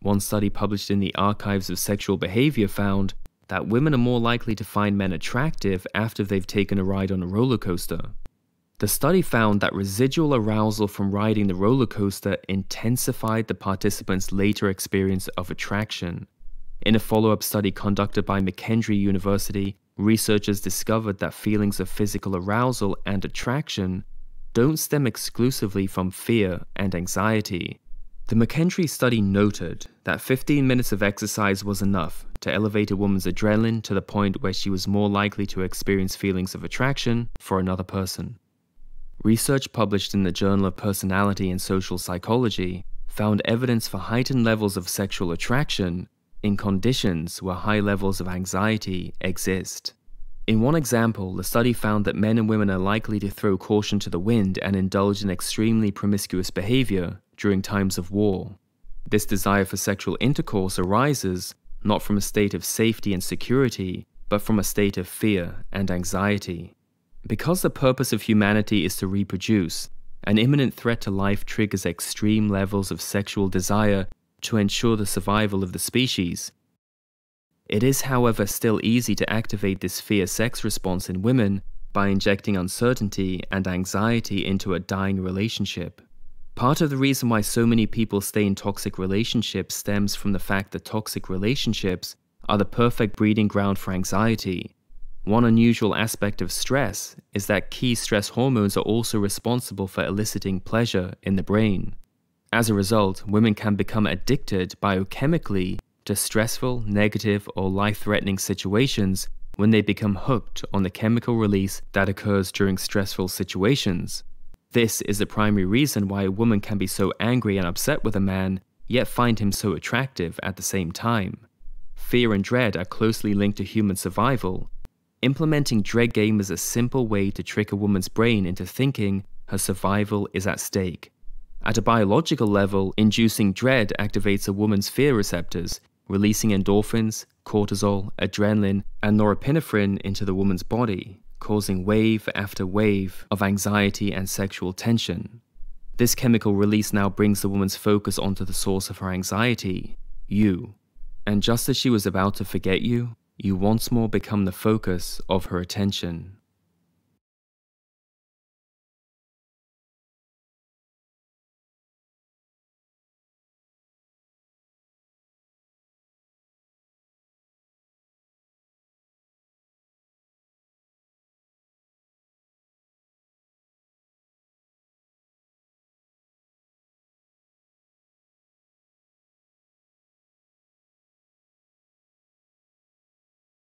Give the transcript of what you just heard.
One study published in the Archives of Sexual Behavior found that women are more likely to find men attractive after they've taken a ride on a roller coaster. The study found that residual arousal from riding the roller coaster intensified the participants' later experience of attraction. In a follow-up study conducted by McKendree University, researchers discovered that feelings of physical arousal and attraction don't stem exclusively from fear and anxiety. The McKendree study noted that 15 minutes of exercise was enough to elevate a woman's adrenaline to the point where she was more likely to experience feelings of attraction for another person. Research published in the Journal of Personality and Social Psychology found evidence for heightened levels of sexual attraction in conditions where high levels of anxiety exist. In one example, the study found that men and women are likely to throw caution to the wind and indulge in extremely promiscuous behavior during times of war. This desire for sexual intercourse arises not from a state of safety and security, but from a state of fear and anxiety. Because the purpose of humanity is to reproduce, an imminent threat to life triggers extreme levels of sexual desire to ensure the survival of the species. It is, however, still easy to activate this fear-sex response in women by injecting uncertainty and anxiety into a dying relationship. Part of the reason why so many people stay in toxic relationships stems from the fact that toxic relationships are the perfect breeding ground for anxiety. One unusual aspect of stress is that key stress hormones are also responsible for eliciting pleasure in the brain. As a result, women can become addicted biochemically to stressful, negative, or life-threatening situations when they become hooked on the chemical release that occurs during stressful situations. This is the primary reason why a woman can be so angry and upset with a man, yet find him so attractive at the same time. Fear and dread are closely linked to human survival. Implementing dread game is a simple way to trick a woman's brain into thinking her survival is at stake. At a biological level, inducing dread activates a woman's fear receptors, releasing endorphins, cortisol, adrenaline, and norepinephrine into the woman's body, causing wave after wave of anxiety and sexual tension. This chemical release now brings the woman's focus onto the source of her anxiety, you. And just as she was about to forget you, you once more become the focus of her attention.